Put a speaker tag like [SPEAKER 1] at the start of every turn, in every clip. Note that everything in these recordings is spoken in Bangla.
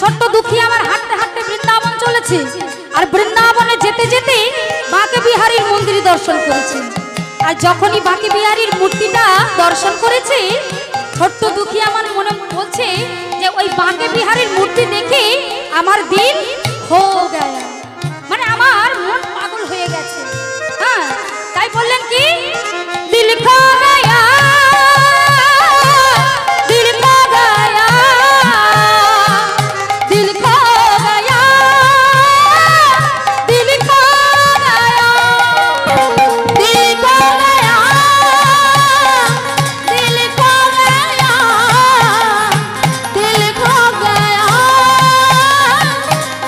[SPEAKER 1] ছোট্ট দুঃখী আমার হাঁটতে হাঁটতে বৃন্দাবন চলেছে, আর বৃন্দাবনে যেতে যেতে বাঁকে বিহারীর মন্দির দর্শন করেছে। আর যখনই বাঁকে বিহারীর মূর্তিটা দর্শন করেছে, ছোট্ট দুঃখী আমার মনে বলছে যে ওই বাঁকে বিহারীর মূর্তি দেখে আমার দিল হো গয়া, মানে আমার মন পাগল হয়ে গেছে। হ্যাঁ, তাই বললেন কি দিল খো গয়া, দিল খো গয়া, দিল খো গয়া, দিল খো গয়া, দিল খো গয়া, दिल खो गया, दिल खो गया,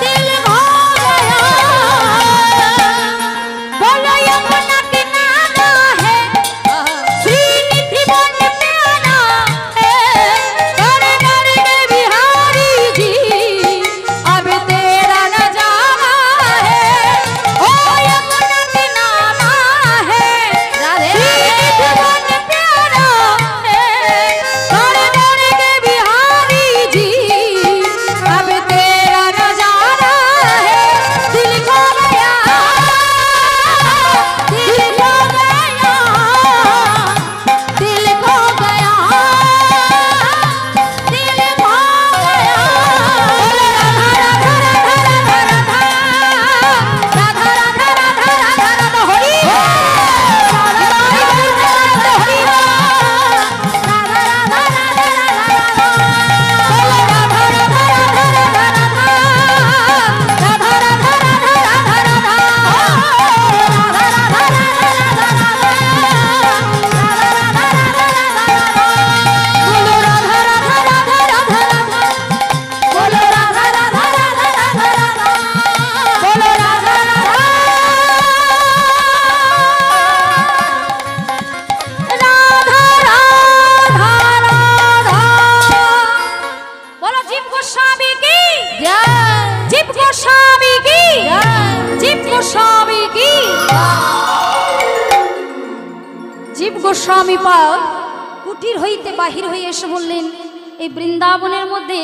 [SPEAKER 1] दिल खो गया। बोलो यमुना किनारा है, श्रीनिधि वन प्यारा है, कर कर के बिहारी जी अब तेरा नजारा है। ओ यमुना किनारा है, श्रीनिधि वन प्यारा है, कर कर के बिहारी जी अब तेरा नजारा है। दिल खो गया, दिल खो गया, दिल खो गया, दिल खो गया। राधा राधा राधा राधा राधा राधा हरि राधा राधा हरि राधा राधा राधा बोलो जीव गोस्वामी की जय, जीव गोस्वामी की जय, जीव गोस्वामी की জীব গোস্বামী পাদ কুটির হইতে বাহির হয়ে এসে বললেন, এই বৃন্দাবনের মধ্যে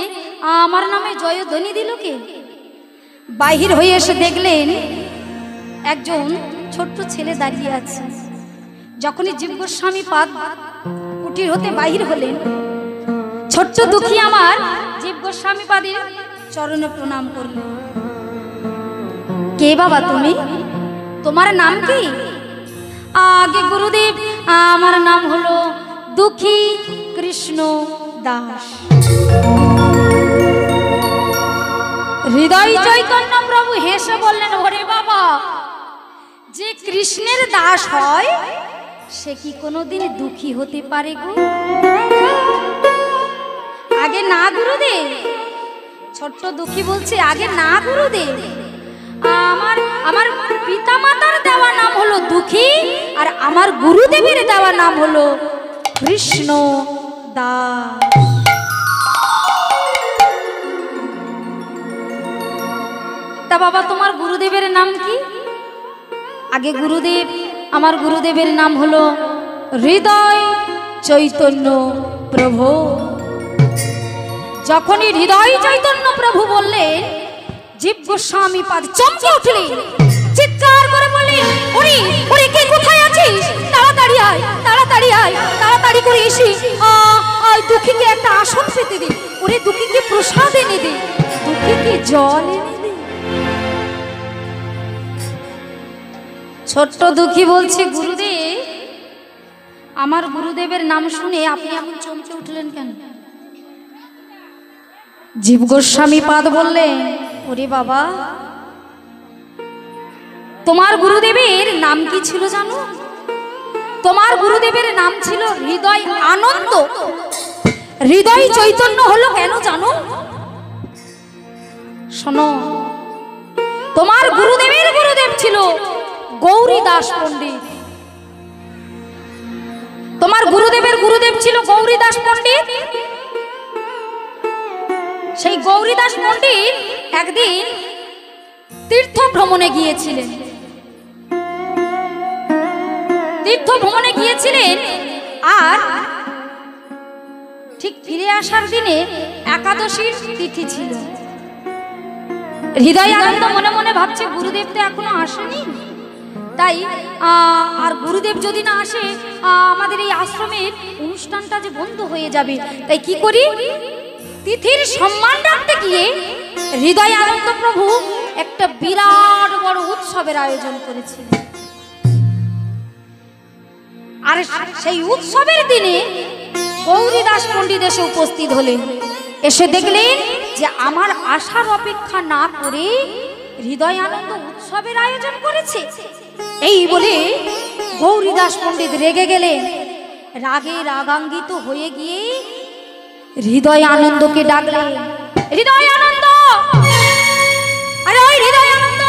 [SPEAKER 1] আমার নামে জয়ধ্বনি দিল কে? বাহির হয়ে এসে দেখলেন একজন ছোট্ট ছেলে দাঁড়িয়ে আছে। যখনই জীব গোস্বামী পাদ কুটির হতে বাহির হলেন, ছোট্ট দুঃখী আমার জীব গোস্বামী পাদের চরণে প্রণাম করলেন। কে বাবা তুমি? তোমার নাম কি? আগে গুরুদেব, আমার নাম হলো দুঃখী কৃষ্ণ দাস। হৃদয় চৈতন্য প্রভু হেসে বললেন, ওরে বাবা, যে কৃষ্ণের দাস হয় সে কি কোনোদিন দুঃখী হতে পারে গো? আগে না গুরুদেব। ছোট্ট দুঃখী বলছে, আগে না গুরুদেব, আমার আমার পিতা মাতার দেওয়া নাম হলো দুঃখী, আর আমার গুরুদেবের দেওয়া নাম হলো কৃষ্ণ দাস। তা বাবা, তোমার গুরুদেবের নাম কি? আগে গুরুদেব, আমার গুরুদেবের নাম হলো হৃদয় চৈতন্য প্রভু। যখনই হৃদয় চৈতন্য প্রভু বললেন, জীব গোস্বামী পাদ চমকে উঠলেন, চিৎকার করে বললেন, ওরে ওরে, কে কোথায় আছিস? তাড়াতাড়ি আয়, তাড়াতাড়ি আয়, তাড়াতাড়ি করে এসে দুঃখীকে একটা আসন পেতে দে, ওরে দুঃখীকে প্রসাদ এনে দে, দুঃখীকে জল এনে দে। ছোট্ট দুঃখী বলছে, গুরুদেব, আমার গুরুদেবের নাম শুনে আপনি এমন চমকে উঠলেন কেন? জীব গোস্বামী পাদ বললেন, ওরে বাবা, তোমার গুরুদেবের নাম কি ছিল জানো? তোমার গুরুদেবের নাম ছিল হৃদয় আনন্দ। হৃদয় চৈতন্য হলো কেন জানো? শোনো, তোমার গুরুদেবের গুরুদেব ছিল গৌরী দাস পণ্ডিত। তোমার গুরুদেবের গুরুদেব ছিল গৌরী দাস পণ্ডিত। সেই গৌরী দাস পণ্ডিত একদিন তীর্থ ভ্রমণে গিয়েছিলেন। তীর্থ ভ্রমণে গিয়েছিলেন, আর ঠিক ফিরে আসার দিনে একাদশীর তিথি ছিল। হৃদয় আনন্দ মনে মনে ভাবছে গুরুদেব তো এখনো আসেনি, তাই আর গুরুদেব যদি না আসে আমাদের এই আশ্রমের অনুষ্ঠানটা যে বন্ধ হয়ে যাবে। তাই কি করি, তিথির সম্মান রাখতে গিয়ে হৃদয় আনন্দ প্রভু একটা বিরাট বড় উৎসবের আয়োজন করেছিলেন। আর সেই উৎসবের দিনে গৌরীদাস পণ্ডিত এসে উপস্থিত হলেন। এসে দেখলেন যে আমার আসার অপেক্ষা না করে হৃদয় আনন্দ উৎসবের আয়োজন করেছে। এই বলে গৌরীদাস পণ্ডিত রেগে গেলেন। রাগে রাগান্বিত হয়ে গিয়ে হৃদয় আনন্দকে ডাকলেন, হৃদয় আনন্দ, আরে ওই হৃদয় আনন্দ,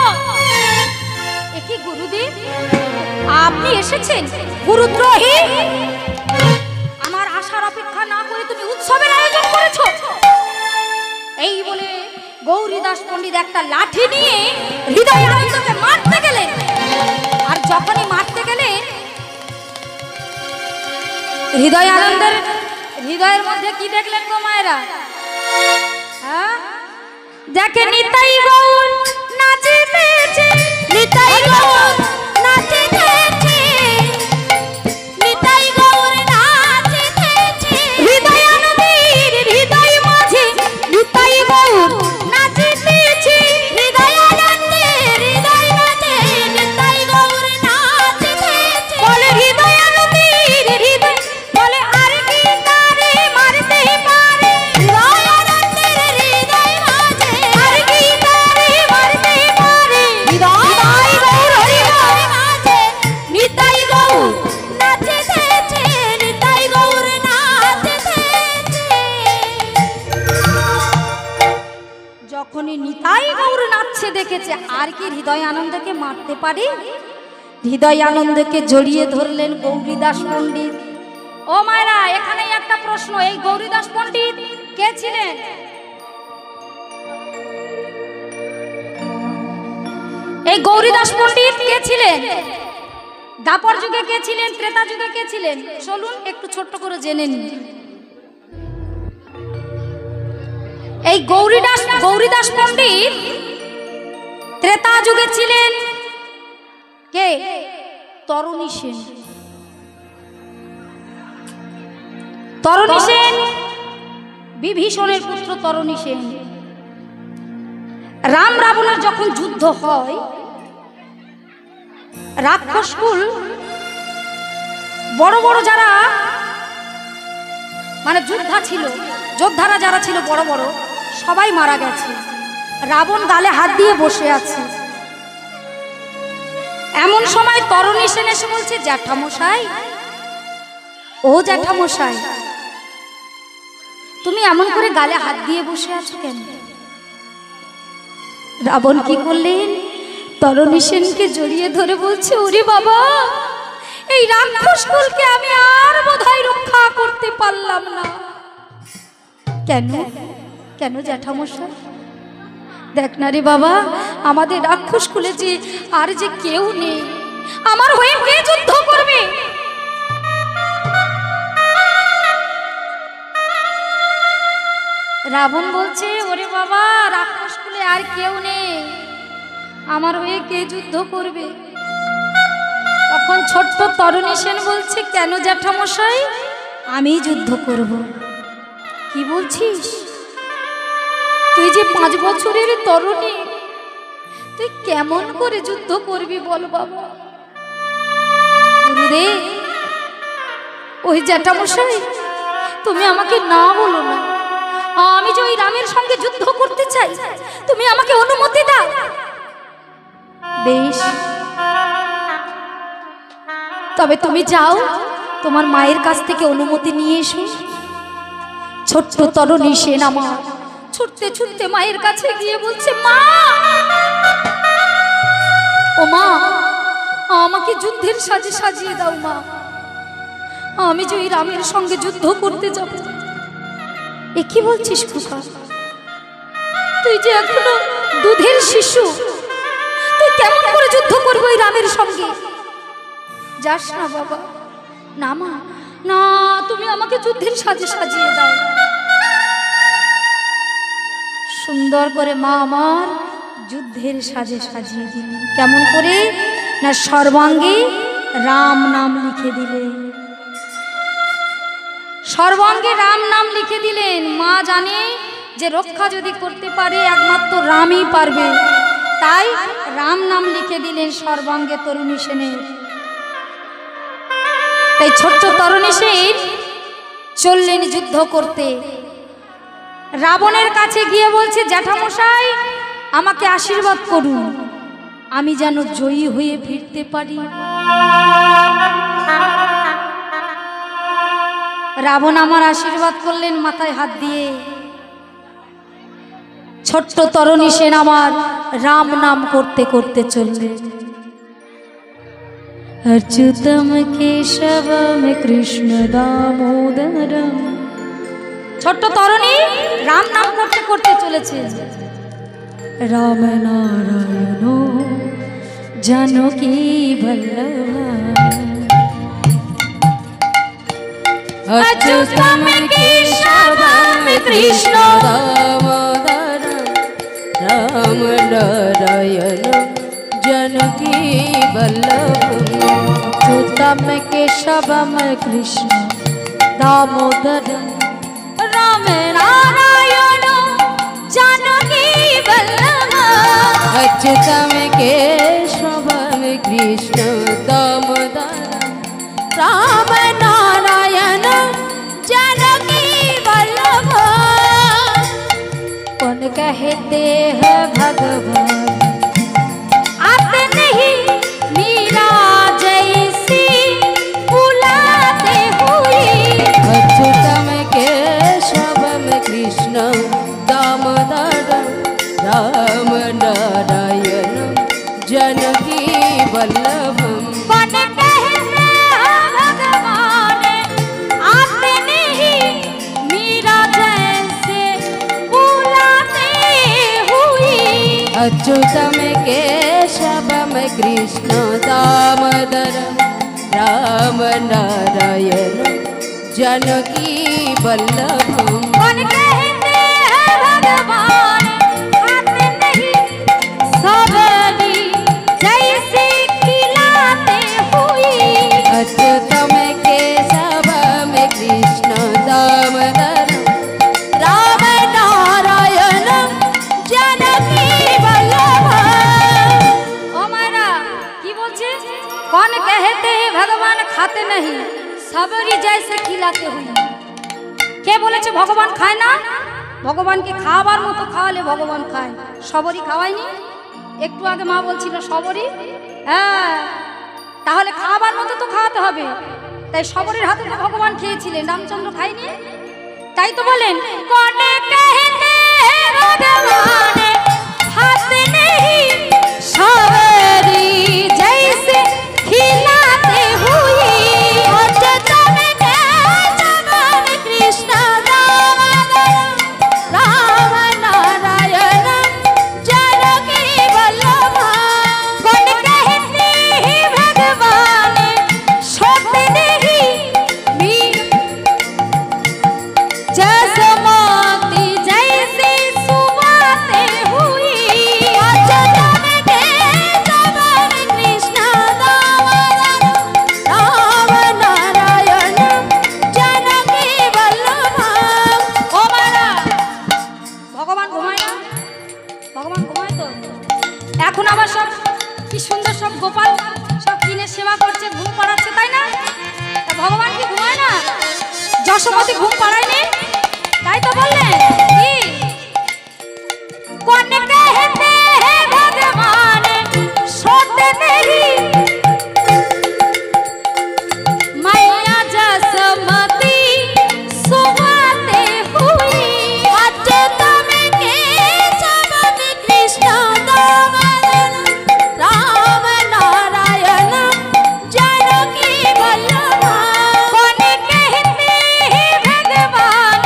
[SPEAKER 1] একে গুরুদেব আপনি এসেছেন? গুরুদ্রোহী, আমার আসার অপেক্ষা না করে তুমি উৎসবের আয়োজন করেছো। এই বলে গৌরীদাস পণ্ডিত একটা লাঠি নিয়ে হৃদয় আনন্দকে মারতে গেলেন। আর যখনই মারতে গেলেন, হৃদয় আনন্দের হৃদয়ের মধ্যে কি দেখলেন গো মায়েরা? হ্যাঁ, দেখে নিতাই গৌর নাচিতেছে, নিতাই গৌর নাচিতেছে, নিতাই গৌর নাচিতেছে, হৃদয় আনন্দের হৃদয় মাঝে নিতাই গৌর নাচিতেছে, হৃদয় আনন্দের হৃদয় মাঝে নিতাই গৌর নাচিতেছে। বলে হৃদয় আনন্দের হৃদয়, বলে আর কি তারে মারতে পারে, হৃদয় আনন্দের হৃদয় মাঝে আর কি তারে মারতে পারে, হৃদয় গৌর হৃদয় মাঝে নিতাই গৌর নাচিতেছে, নিতাই গৌর নাচিতেছে। যখনই নিতাই গৌর নাচছে দেখেছে, আর কি হৃদয় আনন্দকে মারতে পারে? হৃদয় আনন্দকে জড়িয়ে ধরলেন গৌরীদাস পণ্ডিত। ও মায়েরা, এখানেই একটা প্রশ্ন, এই গৌরীদাস পণ্ডিত কে ছিলেন? এই গৌরীদাস পণ্ডিত কে ছিলেন? দাপর যুগে কে ছিলেন? ত্রেতা যুগে কে ছিলেন? চলুন একটু ছোট্ট করে জেনে নিন। এই গৌরীদাস পণ্ডিত ত্রেতা যুগে ছিলেন কে? তরণী সেন। তরণী সেন বিভীষণের পুত্র তরণী সেন। রাম রাবণের যখন যুদ্ধ হয়, রাক্ষসকুল বড় বড় যারা মানে যোদ্ধারা যারা ছিল বড় বড়, সবাই মারা গেছে। রাবণ গালে হাত দিয়ে বসে আছে। এমন সময় তরণী সেন এসে বলছে, জ্যাঠামশাই, ও জ্যাঠামশাই, তুমি এমন করে গালে হাত দিয়ে বসে আছো কেন? রাবণ কি করলেন? তরণী সেনকে জড়িয়ে ধরে বলছে, ওরে বাবা, এই রাক্ষসকুলকে আমি আর বোধহয় রক্ষা করতে পারলাম না। কেন কেন জ্যাঠামশাই? দেখ না রে বাবা, আমাদের রাক্ষসকুলে যে আর যে কেউ নেই, আমার হয়ে কে যুদ্ধ করবে? রাবণ বলছে, ওরে বাবা, রাক্ষসকুলে আর কেউ নেই, আমার হয়ে কে যুদ্ধ করবে? তখন ছোট্ট তরণী সেন বলছে, কেন জ্যাঠামশাই, আমি যুদ্ধ করব। কি বলছিস? তুই যে 5 বছরের তরুণী, তুই কেমন করে যুদ্ধ করবি বল বাবা? গুরুদেব, ওই জ্যাঠামশাই, তুমি আমাকে না বলো না, আমি যে ওই রামের সঙ্গে যুদ্ধ করতে চাই, তুমি আমাকে অনুমতি দাও। বেশ, তবে তুমি যাও, তোমার মায়ের কাছ থেকে অনুমতি নিয়ে এসো। ছোট্ট তরণী সেন আমার ছুটতে ছুটতে মায়ের কাছে গিয়ে বলছে, মা, ও মা, আমাকে যুদ্ধের সাজে সাজিয়ে দাও মা, আমি যে ওই রামের সঙ্গে যুদ্ধ করতে যাব। এ কি বলছিস খোকা? তুই যে এখনো দুধের শিশু, তুই কেমন করে যুদ্ধ করবি ওই রামের সঙ্গে? যাস না বাবা, না মা, না, তুমি আমাকে যুদ্ধের সাজে সাজিয়ে দাও। সুন্দর করে মা আমার যুদ্ধের সাজে সাজিয়ে দিলেন। কেমন করে না সর্বাঙ্গে রাম নাম লিখে দিলেন, সর্বাঙ্গে রাম নাম লিখে দিলেন। মা জানে যে রক্ষা যদি করতে পারে একমাত্র রামই পারবে, তাই রাম নাম লিখে দিলেন সর্বাঙ্গে তরুণী সেনের। তাই ছোট্ট তরুণী সেন চললেন যুদ্ধ করতে। রাবণের কাছে গিয়ে বলছে, জ্যাঠামশাই আমাকে আশীর্বাদ করুন, আমি যেন জয়ী হয়ে ফিরতে পারি। রাবণ আমার আশীর্বাদ করলেন মাথায় হাত দিয়ে। ছোট্ট তরুণী সেন আমার রাম নাম করতে করতে চললেন। अच्युतम केशवम कृष्ण दामोदरम। ছোট্ট তরুণী রাম নাম করতে করতে চলেছে। রাম নারায়ণ জানকী বল্লভা। अच्युतम केशवम कृष्ण दामोदरम राम नारायण जानकी वल्लभम। अच्युतम केशवम कृष्ण दामोदरम राम नारायण जानकी वल्लभम। अच्युतम केशवम कृष्ण दामोदरम राम नारायण जानकी वल्लभम। कौन कहते हैं भगवान कृष्ण दामोदरम राम नारायण जानकी वल्लभम। कौन कहते भगवान आते नहीं मीरा जैसे बुलाते हुई। अच्युतम केशवम कृष्ण दामोदरम राम नारायण जानकी वल्लभम। कौन कहते हैं भगवान आते नहीं सबरी जैसे खिलाते हुई। अच्युतम केशवम कृष्ण दामोदरम राम नारायण जानकी वल्लभम। ओ मायरा की बोलছে? कौन कहते हैं भगवान खाते नहीं सबरी जैसे खिलाते हुई। কে বলেছে ভগবান খায় না? ভগবানকে খাওয়ার মতো খাওয়ালে ভগবান খায়, সবরই খাওয়ায়নি। একটু আগে মা বলছিল সবরই, হ্যাঁ, তাহলে খাওয়ার মতো তো খাওয়াতে হবে। তাই সবরের হাতে তো ভগবান খেয়েছিলেন, রামচন্দ্র খায়নি। তাই তো বলেন কোনে कहते भगवान हाथ नहीं सबरी जैसे खिलाते हुई। कृष्ण दामोदरम राम नारायण जानकी वल्लभम। कौन कहते भगवान सोते नहीं जसमती जैसे सुवाते हुई। अच्युतम केशवम कृष्ण दामोदरम राम नारायण जानकी वल्लभम। ओ मारा ভগবান ঘুমায় না? ভগবান ঘুমায় তো। এখন আবার সব কি সুন্দর সব গোপাল সব কিনে সেবা করছে, ঘুম পাড়াচ্ছে, তাই না? তা ভগবান কি ঘুমায় না? যশোমতি ঘুম পাড়ায়নি, তাই তো বললেন কি কোন कहते हैं भगवान सोते नहीं मैया जसमती सुवाते हुई। अच्युतम केशवम कृष्ण दामोदरम राम नारायण जानकी वल्लभम। कौन कहते भगवान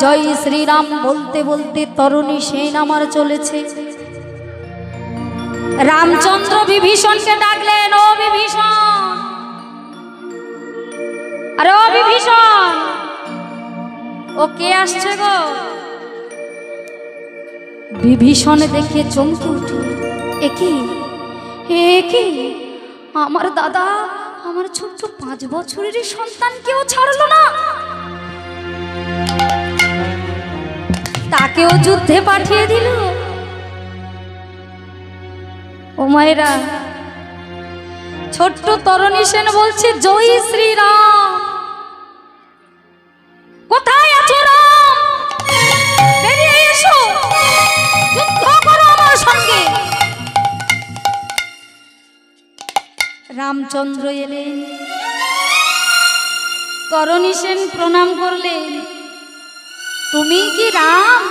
[SPEAKER 1] জয় শ্রীরাম বলতে বলতে তরুণী সেন আমার চলেছে। রামচন্দ্র বিভীষণকে ডাকলেন, ও বিভীষণ, আরে ও বিভীষণ, ও কে আসছে গো? বিভীষণ দেখে চমকে উঠে, একি আমার দাদা আমার ছোট্ট 5 বছরের সন্তান কেউ ছাড়লো না, তাকেও যুদ্ধে পাঠিয়ে দিল। ও মায়েরা, ছোট্ট তরুণী সেন বলছে, জয় শ্রীরাম, কোথায় আছো রাম? বেরিয়ে এসো, যুদ্ধ করো আমার সঙ্গে। রামচন্দ্র এলেন, তরুণী সেন প্রণাম করলেন, তুমি কি রাম?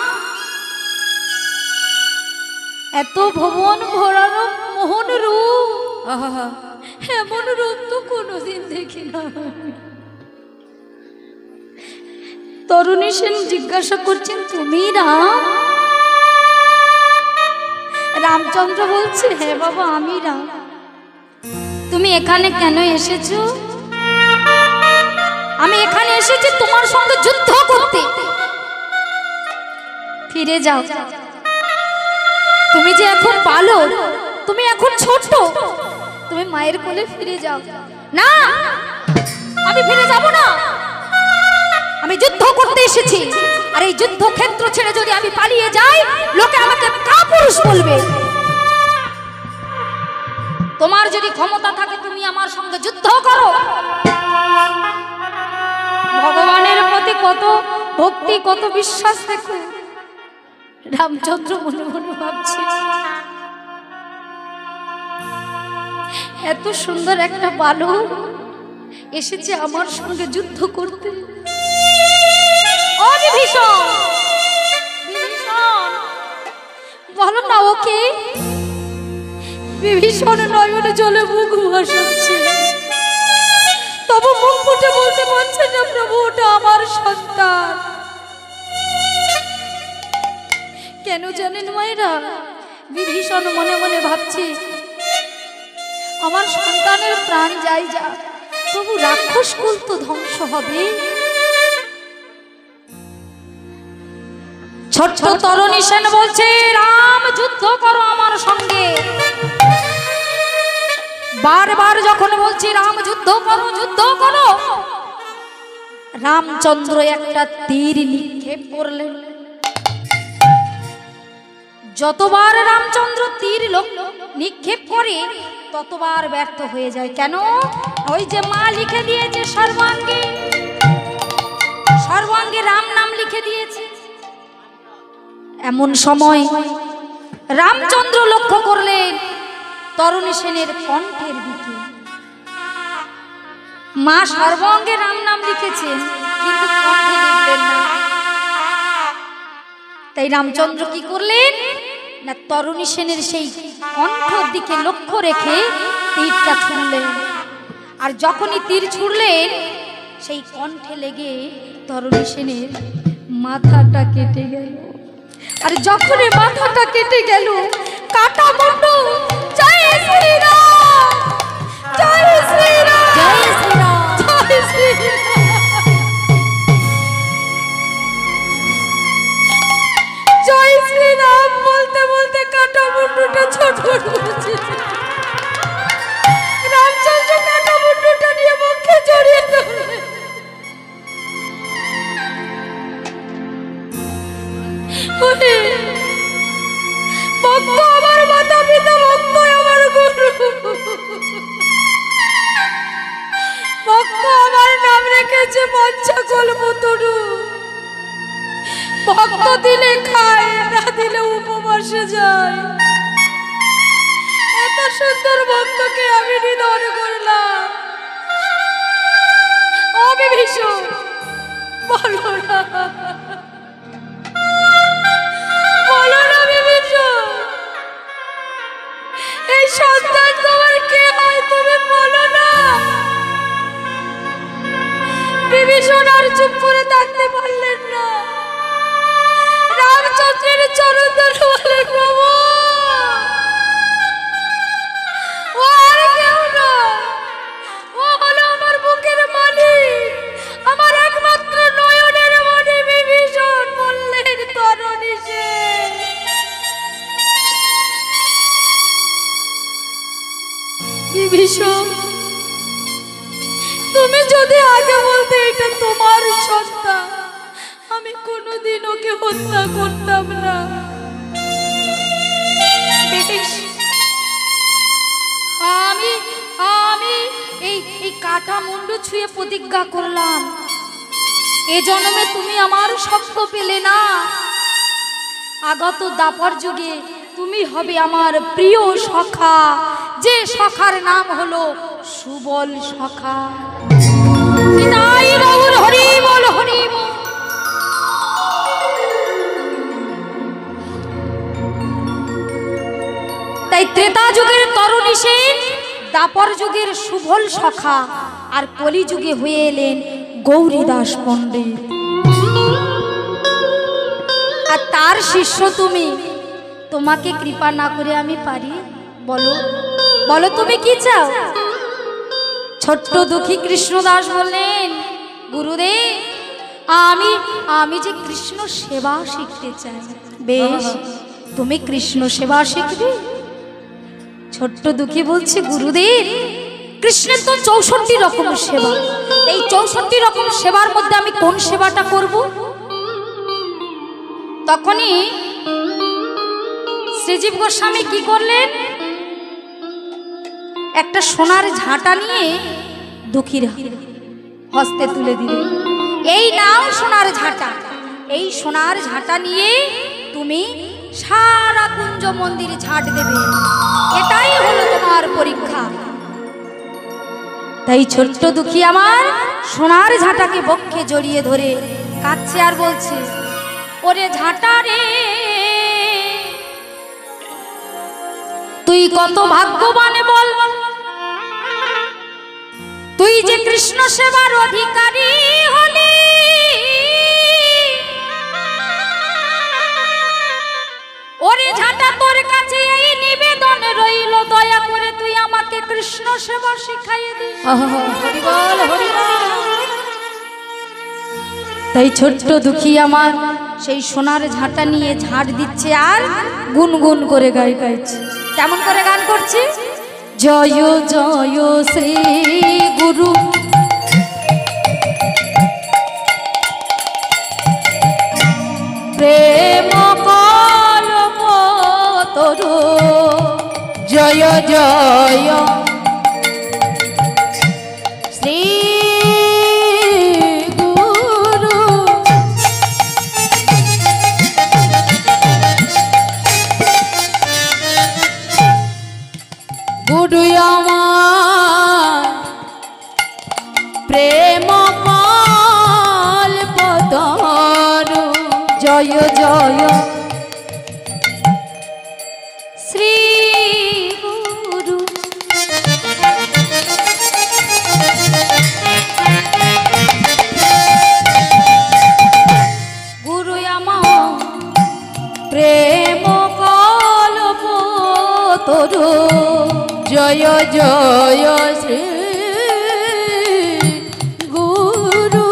[SPEAKER 1] এত ভুবন ভরানো মোহন রূপ, এমন রূপ তো কোনোদিন দেখি না। তরুণী সেন জিজ্ঞাসা করছেন, তুমি রাম? রামচন্দ্র বলছে, হ্যাঁ বাবা আমি রাম। তুমি এখানে কেন এসেছো? আমি এখানে এসেছি তোমার সঙ্গে যুদ্ধ করতে। ফিরে যাও, তুমি যে এখন বালক, তুমি এখন ছোট, তুমি মায়ের কোলে ফিরে যাও। না, আমি ফিরে যাব না, আমি যুদ্ধ করতে এসেছি। আর এই যুদ্ধ ক্ষেত্র ছেড়ে যদি আমি পালিয়ে যাই, লোকে আমাকে কাপুরুষ বলবে। তোমার যদি ক্ষমতা থাকে তুমি আমার সঙ্গে যুদ্ধ করো। ভগবানের প্রতি কত ভক্তি, কত বিশ্বাস দেখো। রামচন্দ্র মনে মনে ভাবছে, এত সুন্দর একটা বালক এসেছে আমার সঙ্গে যুদ্ধ করতে। ও বিভীষণ, বিভীষণ বলো না ওকে। বিভীষণ নয়নে জলে মুখ ভাসাচ্ছে, তবু মুখ ফুটে বলতে পারছে না, প্রভু ওটা আমার সন্তান। কেন জানেন মায়েরা? বিভীষণ মনে মনে ভাবছে, আমার সন্তানের প্রাণ যাই যা, তবু রাক্ষস কুল তো ধ্বংস হবে। ছোট্ট তরুণী সেন বলছে, রাম যুদ্ধ করো আমার সঙ্গে। বারবার যখন বলছি রাম যুদ্ধ করো, যুদ্ধ করো, রামচন্দ্র একটা তীর নিক্ষেপ করলেন। যতবার রামচন্দ্র তীর নিক্ষেপ করে ততবার ব্যর্থ হয়ে যায়। কেন? ওই যে মা লিখে দিয়েছে সর্বাঙ্গে, সর্বাঙ্গে রাম নাম লিখে দিয়েছে। এমন সময় রামচন্দ্র লক্ষ্য করলেন তরুণী সেনের কণ্ঠের দিকে। মা সর্বাঙ্গে রাম নাম লিখেছেন, কিন্তু কণ্ঠে লিখলেন না। তাই রামচন্দ্র কি করলেন না, তরুণী সেনের সেই কণ্ঠের দিকে লক্ষ্য রেখে তীরটা ছুড়লেন। আর যখনই তীর ছুড়লেন, সেই কণ্ঠে লেগে তরুণী সেনের মাথাটা কেটে গেল। আর যখনই মাথাটা কেটে গেল, কাটা মুন্ডু, জয় শ্রীরাম, জয় শ্রীরাম, জয় শ্রীরাম, জয় শ্রীরাম, জয় শ্রীরাম বলতে বলতে কাটা মুন্ডুটা ছটফট করছে। রামচন্দ্র কাটা মুন্ডুটা নিয়ে মুখে জড়িয়ে ধরলেন। ভক্ত আমার মাতা পিতা, ভক্ত আমার গুরু, ভক্ত আমার নাম রেখেছে মঞ্চা কল্পতরু। ভক্ত দিলে খায়, না দিলে উপবাসে যায়। এত সুন্দর ভক্তকে আমি নিধন করলাম। ও বিভীষণ বলো না, বলো না বিভীষণ, এই সন্তান তোমার কে হয় তুমি বলো না। বিভীষণ আর চুপ করে থাকতে পারলেন না, রামচন্দ্রের চরণ ধরে বললেন, প্রভু ও আর কেউ নয়, ও হলো আমার বুকের মালিক, আমার একমাত্র নয়নের মণি বিভীষণ। বললেন, তরণী সে। বিভীষণ, তুমি যদি আগে বলতে এটা তোমার সন্তান, আমি কোনোদিন ওকে হত্যা করতাম না। আমি আমি এই এই কাটা মুন্ডু ছুঁয়ে প্রতিজ্ঞা করলাম, এ জন্মে তুমি আমার স্বপ্ন পেলে না, আগত দাপর যুগে তুমি হবে আমার প্রিয় সখা, যে সখার নাম হলো সুবল সখা। হরি বল, হরি বল। তাই ত্রেতা যুগের তরুণী সেন দাপর যুগের সুবল সখা, আর কলি যুগে হয়ে এলেন গৌরীদাস পণ্ডিত। আর তার শিষ্য তুমি, তোমাকে কৃপা না করে আমি পারি? বলো বলো তুমি কি চাও? ছোট্ট দুঃখী কৃষ্ণদাস বললেন, গুরুদেব আমি আমি যে কৃষ্ণ সেবা শিখতে চাই। বেশ, তুমি কৃষ্ণ সেবা শিখবে? ছোট্ট দুঃখী বলছে, গুরুদেব কৃষ্ণের তো 64 রকম সেবা, এই 64 রকম সেবার মধ্যে আমি কোন সেবাটা করব? তখনই শ্রীজীব গোস্বামী কি করলেন, একটা সোনার ঝাঁটা নিয়ে দুঃখীর হস্তে তুলে দিলেন। এই নাও সোনার ঝাঁটা, এই সোনার ঝাঁটা নিয়ে তুমি সারা কুঞ্জ মন্দির ঝাঁট দেবে, এটাই হলো তোমার পরীক্ষা। তাই ছোট্ট দুঃখী আমার সোনার ঝাঁটাকে বক্ষে জড়িয়ে ধরে কাঁদছে আর বলছে, ওরে ঝাঁটা রে, তুই কত ভাগ্যবান বল, তুই যে কৃষ্ণ সেবার অধিকারী হলি। ওরে ঝাঁটা, তোর কাছে এই নিবেদন রইল, দয়া করে তুই আমাকে কৃষ্ণ সেবা শিখাইয়ে দিস। হরি বল, হরি বল। তাই ছোট্ট দুঃখী আমার সেই সোনার ঝাঁটা নিয়ে ঝাঁট দিচ্ছে আর গুনগুন করে গাইছে। কেমন করে গান করছে? জয় জয় শ্রী গুরু প্রেম কল্পতরু, জয় জয় শ্রী গুরু। গুরু আমার প্রেম কল্পতরু, জয় জয় শ্রী গুরু। গুরু আমার প্রেম কল্পতরু, জয় জয় শ্রী গুরু।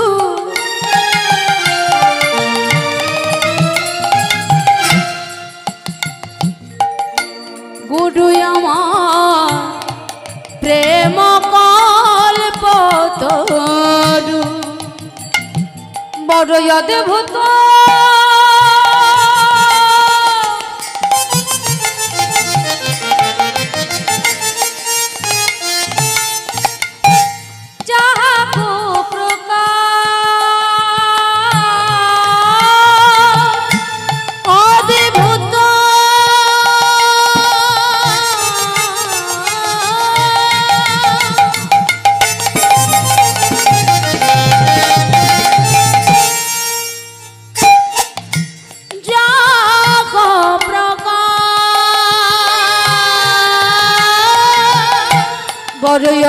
[SPEAKER 1] গুরু আমার প্রেম কল্পতরু, বড় অদ্ভুত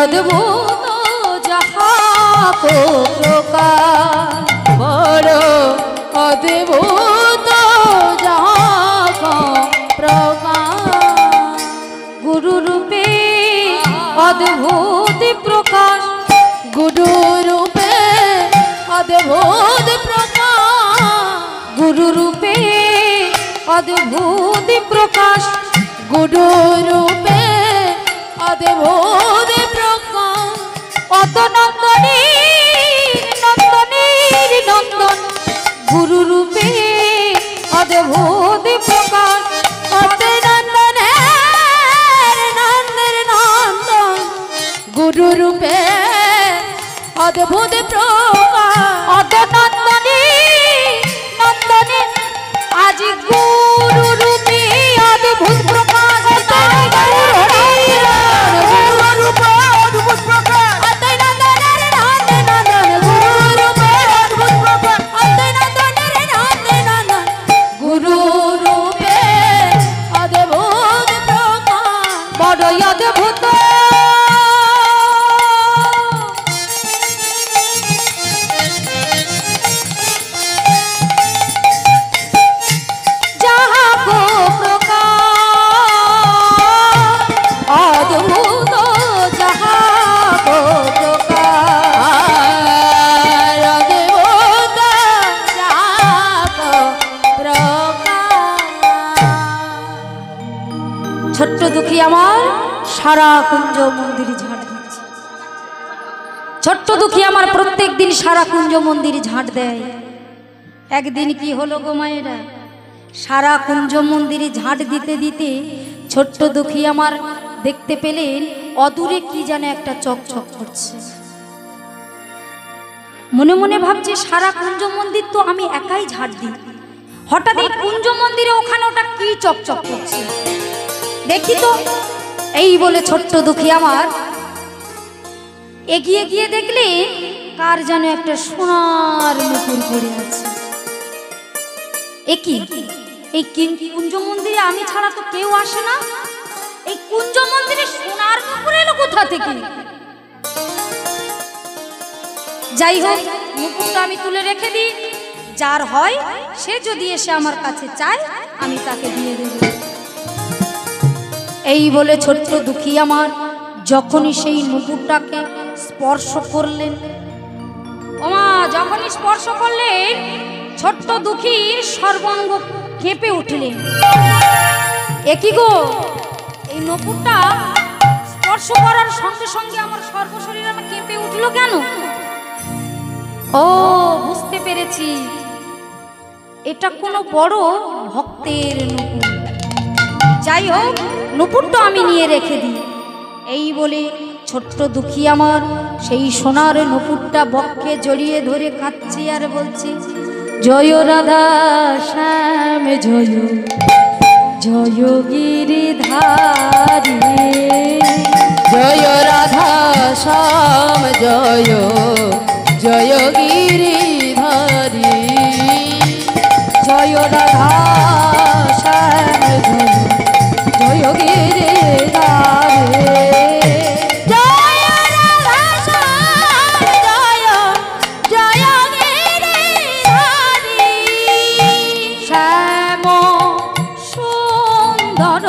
[SPEAKER 1] অদ্ভুত যাহা কো প্রকাশ,
[SPEAKER 2] বড় অদ্ভুত যাহা কো প্রকাশ,
[SPEAKER 1] গুরু রূপে অদ্ভুত প্রকাশ,
[SPEAKER 2] গুরু রূপে অদ্ভুত প্রকাশ,
[SPEAKER 1] গুরু রূপে অদ্ভুত প্রকাশ,
[SPEAKER 2] গুরু রূপে অদ্ভুত প্রকাশ,
[SPEAKER 1] অত নন্দনীর নন্দনীর নন্দন, গুরু রূপে অদ্ভুত প্রকাশ,
[SPEAKER 2] অত নন্দনের নন্দের নন্দন, গুরু রূপে অদ্ভুত প্রকাশ,
[SPEAKER 1] অত নন্দনীর নন্দনে আজ গুরু রূপে অদ্ভুত প্রকাশ,
[SPEAKER 2] গুরু রূপে অদ্ভুত প্রকাশ,
[SPEAKER 1] বড়ই অদ্ভুত যাহা গো প্রকাশ, অদ্ভুত যাহা গো প্রকাশ,
[SPEAKER 2] অদ্ভুত যাহা গো প্রকাশ।
[SPEAKER 1] ছোট্ট দুঃখী আমার সারা কুঞ্জ মন্দির ঝাঁট দিচ্ছে। ছোট্ট দুঃখী আমার প্রত্যেক দিন সারা কুঞ্জ মন্দির ঝাঁট দেয়। একদিন কি হলো গো মায়েরা, সারা কুঞ্জ মন্দিরে ঝাঁট দিতে দিতে ছোট্ট দুঃখী আমার দেখতে পেলেন অদূরে কি যেন একটা চকচক করছে। মনে মনে ভাবছে সারা কুঞ্জ মন্দির তো আমি একাই ঝাঁট দিই, হঠাৎ এই কুঞ্জ মন্দিরে ওখানে ওটা কি চকচক করছে, দেখি তো। এই বলে ছোট্ট দুঃখী আমার এগিয়ে গিয়ে দেখলে কার যেন একটা সোনার নুপুর পড়ে আছে। একই এই কুঞ্জ মন্দিরে আমি ছাড়া তো কেউ আসে না, এই কুঞ্জ মন্দিরে সোনার নুপুর এলো কোথা থেকে? যাই হোক, নুপুরটা আমি তুলে রেখে দিই, যার হয় সে যদি এসে আমার কাছে চায় আমি তাকে দিয়ে দেব। এই বলে ছোট্ট দুঃখী আমার যখনই সেই নুপুরটাকে স্পর্শ করলেন, ওমা যখনই স্পর্শ করলেন ছোট্ট দুঃখীর সর্বাঙ্গ কেঁপে উঠলেন। একই গো, এই নুপুরটা স্পর্শ করার সঙ্গে সঙ্গে আমার সর্বশরীর আমার কেঁপে উঠলো কেন? ও বুঝতে পেরেছি, এটা কোনো বড় ভক্তের নুপুর। যাই হোক, নুপুরটা আমি নিয়ে রেখে দিই। এই বলে ছোট্ট দুঃখী আমার সেই সোনার নুপুরটা বক্ষে জড়িয়ে ধরে কাঁদছে আর বলছে, জয় রাধা শ্যাম জয়, জয় গিরিধারী,
[SPEAKER 2] জয় রাধা শ্যাম জয়, জয় গিরিধারী,
[SPEAKER 1] জয় রাধা শ্যাম জয়, জয় গিরিধারী,
[SPEAKER 2] জয় রাধা শ্যাম জয়, জয় গিরিধারী,
[SPEAKER 1] শ্যাম সুন্দর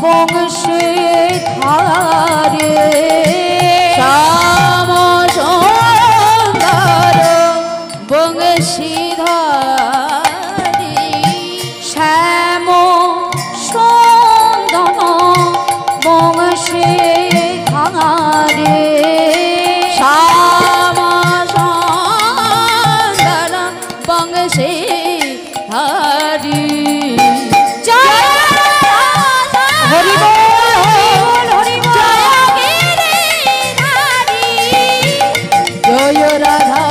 [SPEAKER 1] বংশে ধারে,
[SPEAKER 2] শ্যাম সুন্দর বংশীধারী,
[SPEAKER 1] শ্যাম সুন্দর বংশে ধারে,
[SPEAKER 2] শ্যাম সুন্দর বংশীধারী, জয় রাধা
[SPEAKER 1] হরি বল হরি বল হরি বল,
[SPEAKER 2] জয় গিরিধারী, জয় রাধা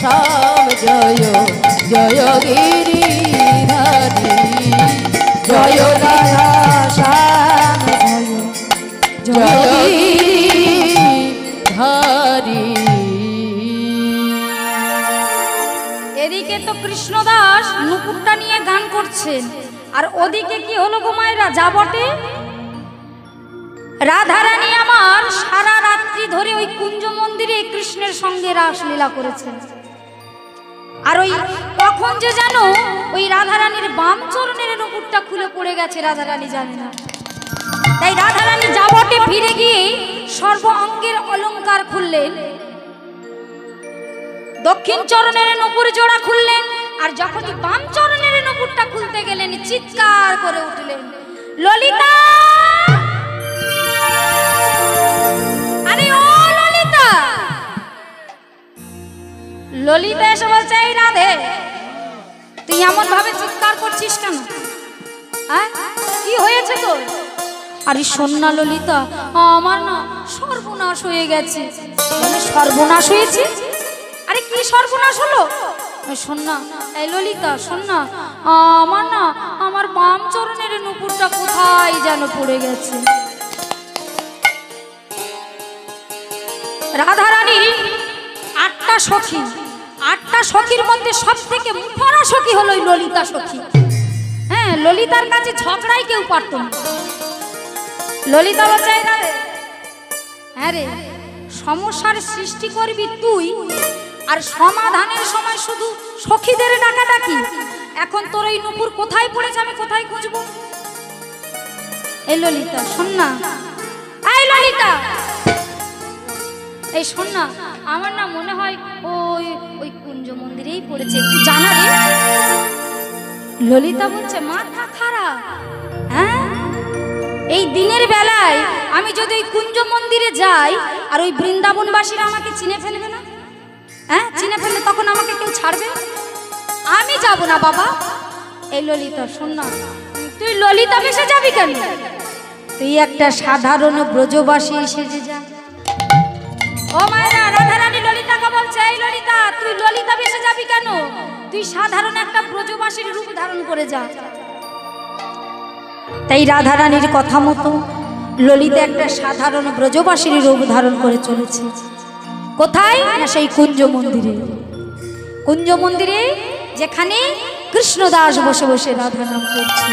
[SPEAKER 2] শ্যাম জয়, জয় গিরিধারী, জয় রাধা শ্যাম জয়, জয় গিরিধারী।
[SPEAKER 1] এদিকে তো কৃষ্ণদাস নুপুরটা নিয়ে গান করছেন, আর ওদিকে কি হলো গো মায়েরা, যা বটে রাধারানী আমার সারা রাত্রি ধরে ওই কুঞ্জ মন্দিরে কৃষ্ণের সঙ্গে রাসলীলা করেছে। আর ওই কখন যে জানো ওই রাধারানীর বাম চরণের নুপুরটা খুলে পড়ে গেছে, রাধারানী জানে না। তাই রাধারানী যাবটে ফিরে গিয়ে সর্ব অঙ্গের অলংকার খুললেন, দক্ষিণ চরণের নুপুর জোড়া খুললেন, আর যখনই বাম চরণের নুপুরটা খুলতে গেলেন চিৎকার করে উঠলেন, ললিতা! আরে ও ললিতা! ললিতা এসে বলছে, এই রাধে, তুই এমন ভাবে চিৎকার করছিস কেন? কি হয়েছে তোর? আরে শোন না ললিতা, আমার না সর্বনাশ হয়ে গেছে। মানে সর্বনাশ হয়েছে? আরে কি সর্বনাশ হলো? শোন না, এই ললিতা শোন না, আমার বাম চরণের নুপুরটা কোথায় যেন পড়ে গেছে। রাধারানী 8টা সখী, 8টা সখীর মধ্যে সব থেকে মুখরা সখী হলো ললিতা সখী। হ্যাঁ, ললিতার কাছে ঝগড়াই কেউ পারত না। ললিতা বলছে, হ্যাঁ রে, সমস্যার সৃষ্টি করবি তুই, আর সমাধানের সময় শুধু সখীদের ডাকাডাকি। এখন তোর এই নুপুর কোথায় পড়েছে, আমি কোথায় খুঁজবো? এই ললিতা শোন না, এই ললিতা, এই শোন না, আমার না মনে হয় ওই কুঞ্জ মন্দিরেই পড়েছে, একটু জানা রে। ললিতা বলছে, মাথা খারাপ? হ্যাঁ, এই দিনের বেলায় আমি যদি ওই কুঞ্জ মন্দিরে যাই আর ওই বৃন্দাবনবাসীরা আমাকে চিনে ফেলবে না? হ্যাঁ, চিনে ফেললে তখন আমাকে কেউ ছাড়বে? আমি যাব না বাবা। এই ললিতা শোন না, তুই ললিতা বেশে যাবি কেন? তুই একটা সাধারণ ব্রজবাসী সেজে যা। ও মায়েরা, রাধারানী ললিতাকে বলছে, এই ললিতা, তুই ললিতা বেশে যাবি কেন? তুই সাধারণ একটা ব্রজবাসীর রূপ ধারণ করে যা। তাই রাধারানীর কথা মতো ললিতা একটা সাধারণ ব্রজবাসীর রূপ ধারণ করে চলেছে। কোথায়? না সেই কুঞ্জ মন্দিরে। কুঞ্জ মন্দিরে, যেখানে কৃষ্ণদাস বসে বসে রাধা নাম করছে।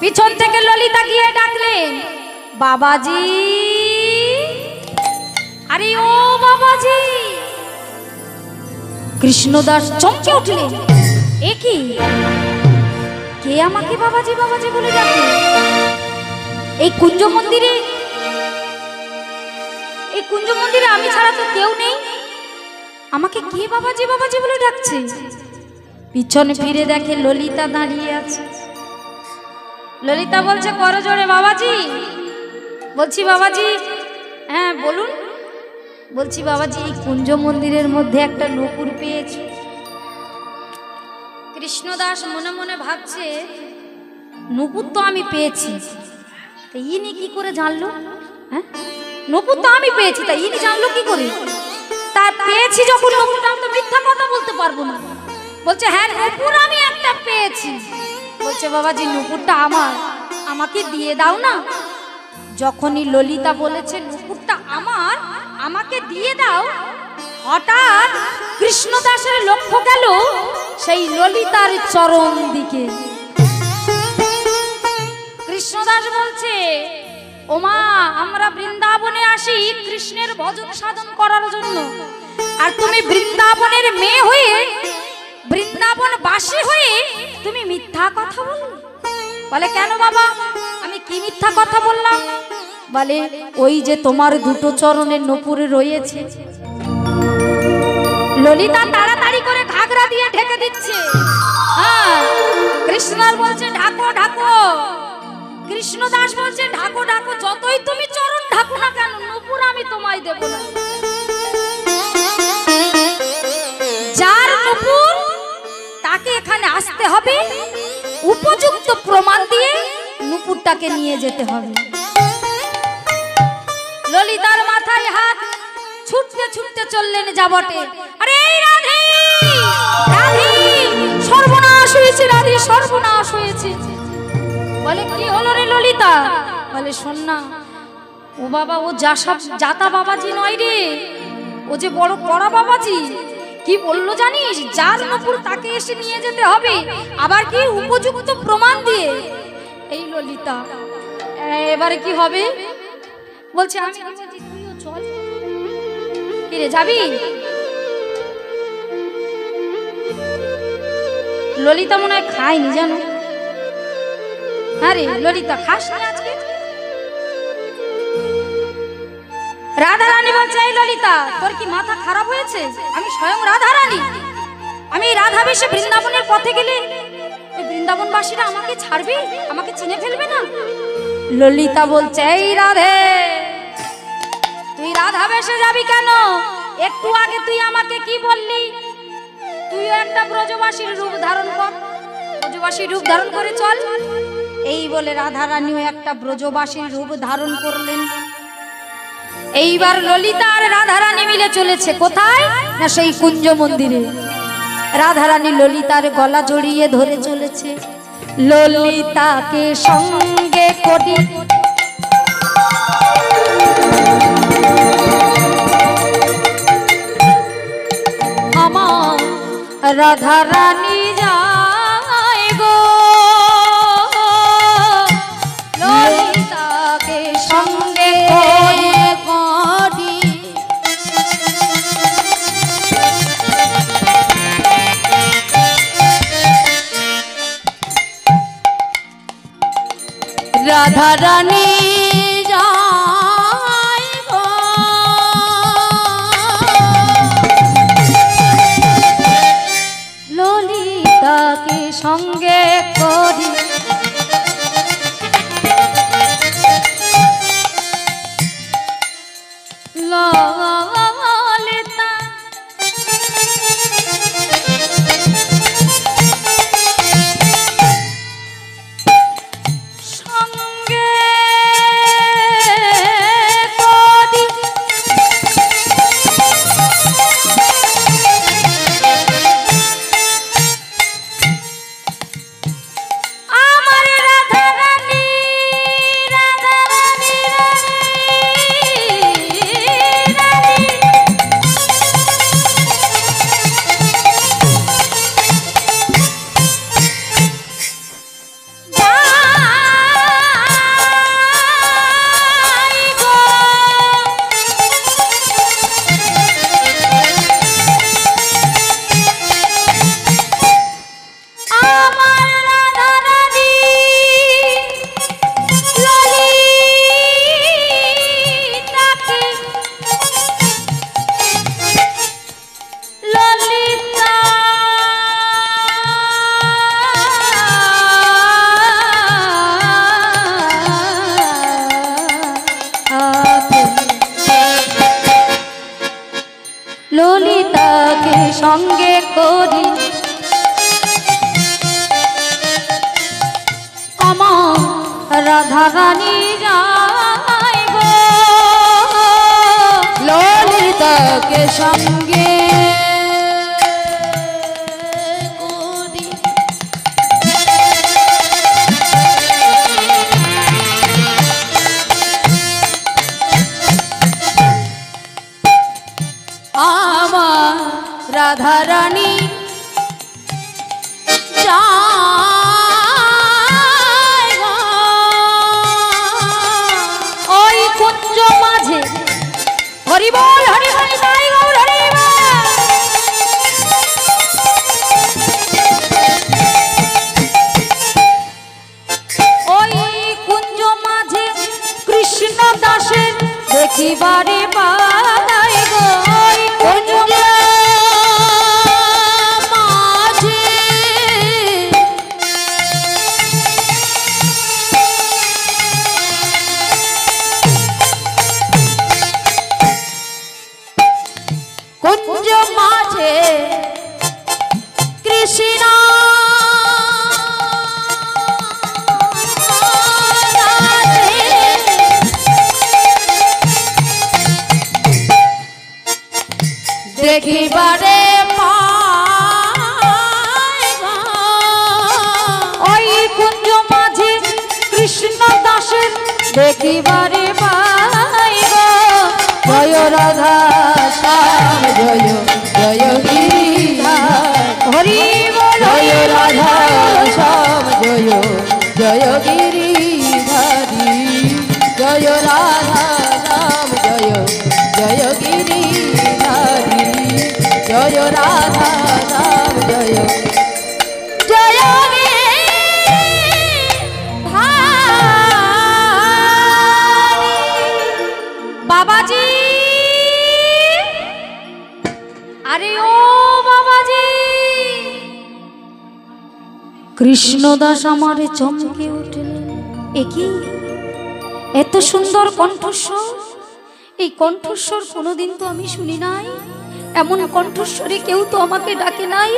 [SPEAKER 1] পিছন থেকে ললিতা গিয়ে ডাকলেন, বাবাজি! আরে ও বাবাজি! কৃষ্ণদাস চমকে উঠলেন, এ কি? কে আমাকে বাবাজি বাবাজি বলে ডাকে? এই কুঞ্জ মন্দিরে আমি ছাড়া তো কেউ নেই, আমাকে কে বাবাজি বাবাজি বলে ডাকছে? পিছনে ফিরে দেখে ললিতা দাঁড়িয়ে আছে। ললিতা বলছে, করো জোরে বাবাজি। বলছি বাবাজি। হ্যাঁ বলুন। বলছি বাবাজি, এই কুঞ্জ মন্দিরের মধ্যে একটা নূপুর পেয়েছি। কৃষ্ণদাস মনে মনে ভাবছে, নূপুর তো আমি পেয়েছি, তা ইনি কি করে জানলো? হ্যাঁ, নূপুর তো আমি পেয়েছি, তা ইনি জানলো কি করে? তা পেয়েছি যখন নূপুরটা, আমি তো মিথ্যা কথা বলতে পারবো না। বলছে, হ্যাঁ নূপুর আমি একটা পেয়েছি। বলছে, বাবাজি নূপুরটা আমার, আমাকে দিয়ে দাও না। যখনই ললিতা বলেছে নূপুরটা আমার, আমাকে দিয়ে দাও, হঠাৎ কৃষ্ণদাসের লক্ষ্য গেল সেই ললিতার চরণ দিকে। কৃষ্ণদাস বলছে, ওমা, আমরা বৃন্দাবনে আসি কৃষ্ণের ভজন সাধন করার জন্য, আর তুমি বৃন্দাবনের মেয়ে হয়ে, বৃন্দাবনবাসী হয়ে তুমি মিথ্যা কথা বলো? বলে, কেন বাবা, আমি কি মিথ্যা কথা বললাম? বলে, ওই যে তোমার দুটো চরণের নূপুরে রয়েছে। ললিতা তাড়াতাড়ি করে ঘাগরা দিয়ে ঢেকে দিচ্ছে। হ্যাঁ, কৃষ্ণদাস বলছে, ঢাকো ঢাকো। কৃষ্ণদাস বলছে, ঢাকো ঢাকো, যতই তুমি চরণ ঢাকো না কেন, নূপুর আমি তোমায় দেব না। যার নূপুর তাকে এখানে আসতে হবে, উপযুক্ত প্রমাণ দিয়ে নূপুরটাকে নিয়ে যেতে হবে। ললিতার মাথায় হাত, ছুটতে ছুটতে চললেন যাবটে। আরে রাধে, রাধে, সর্বনাশ হয়েছে, রাধে সর্বনাশ হয়েছে। বলে, কি হলো রে ললিতা? বলে, শোন না, ও বাবা, ও জাতা বাবাজি নয় রে, ও যে বড় কড়া বাবাজি। কি বললো জানিস? যার নূপুর তাকে এসে নিয়ে যেতে হবে, আবার কি উপযুক্ত প্রমাণ দিয়ে। এই ললিতা এবারে কি হবে? বলছে আমি বলছি তুইও চল। কি রে যাবি? ললিতা মনে হয় খায়নি জানো। আরে ললিতা খাস না আজকে? রাধা রানী বলছে এই ললিতা তোর কি মাথা খারাপ হয়েছে? আমি স্বয়ং রাধা রানী, আমি রাধা বেশে বৃন্দাবনের পথে গেলে এই বৃন্দাবনবাসীরা আমাকে ছাড়বে, আমাকে চিনে ফেলবে না। ললিতা বলছে এই রাধে তুই রাধা বেশে যাবি কেন? একটু আগে তুই আমাকে কি বললি? তুইও একটা ব্রজবাসীর রূপ ধারণ কর, ব্রজবাসীর রূপ ধারণ করে চল। এই বলে রাধা রানীও একটা ব্রজবাসীর রূপ ধারণ করলেন। এইবার ললিতা আর রাধা রানী মিলে চলেছে কোথায় না সেই কুঞ্জ মন্দিরে। রাধা রানী ললিতার গলা জড়িয়ে ধরে চলেছে, ললিতাকে সঙ্গে করি আমার রাধা রানী যায় গো, ললিতাকে সঙ্গে করি
[SPEAKER 2] রাধা রানী যায় গো,
[SPEAKER 1] ললিতাকে সঙ্গে করি ললিতা সঙ্গে করি আমার রাধা রানী, রাধা রানী, রানী যাই গো, আমার রাধা রানী ললিতাকে, ললিতা ললিতাকে সঙ্গে করি আমার রাধা রানী যায় গো,
[SPEAKER 2] ললিতাকে সঙ্গে করি আমার রাধা রানী যায় গো,
[SPEAKER 1] ওই কুঞ্জ মাঝে হরি বল হরি হরি তাই গৌর হরি বল। ওই কুঞ্জ মাঝে কৃষ্ণ দাসের দেখিবারে পাই গো, ওই কুঞ্জ
[SPEAKER 2] মাঝে কুঞ্জ মাঝে কৃষ্ণ দেখিবারে পাই গো,
[SPEAKER 1] ওই কুঞ্জ মাঝে কৃষ্ণ দাসের দেখিবারে পাই গো,
[SPEAKER 2] জয় রাধা শ্যাম জয় জয় গিরিধার,
[SPEAKER 1] হরি বল
[SPEAKER 2] জয় রাধা শ্যাম জয় জয় গিরিধারী। জয় রাধা রাম জয় জয়
[SPEAKER 1] বাবাজি, আরে ও বাবাজি। কৃষ্ণদাস আমার চমকে উঠলেন, একি এত সুন্দর কণ্ঠস্বর, এই কণ্ঠস্বর কোনোদিন তো আমি শুনি নাই, এমন কণ্ঠস্বরে কেউ তো আমাকে ডাকে নাই।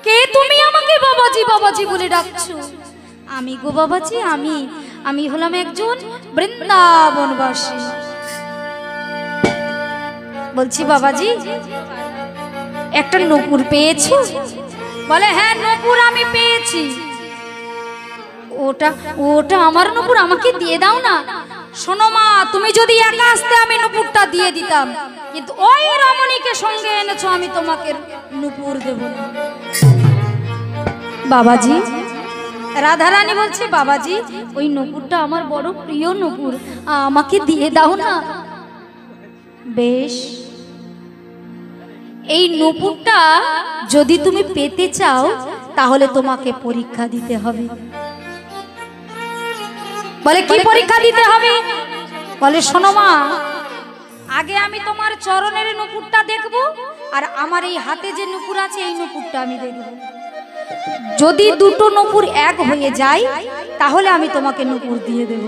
[SPEAKER 1] কে তুমি আমাকে বাবাজি বাবাজি বলে ডাকছো? আমি গো বাবাজি, আমি হলাম একজন বৃন্দাবনবাসী। বলছি বাবাজি, একটা নূপুর পেয়েছো? বলে হ্যাঁ নূপুর আমি পেয়েছি। ওটা ওটা আমার নূপুর, আমাকে দিয়ে দাও না। শোনো মা, তুমি যদি একা আসতে আমি নূপুরটা দিয়ে দিতাম, কিন্তু ওই রমণীকে সঙ্গে এনেছো, আমি তোমাকে নূপুর দেব না। বাবাজি, রাধারানী বলছে বাবাজি ওই নূপুরটা আমার বড় প্রিয় নূপুর, আমাকে দিয়ে দাও না। বেশ, এই নূপুরটা যদি তুমি পেতে চাও তাহলে তোমাকে পরীক্ষা দিতে হবে। বলে কি পরীক্ষা দিতে হবে? বলে শোনো মা, আগে আমি তোমার চরণের নূপুরটা দেখব, আর আমার এই হাতে যে নূপুর আছে এই নূপুরটা আমি দেখব। যদি দুটো নূপুর এক হয়ে যায় তাহলে আমি তোমাকে নূপুর দিয়ে দেব।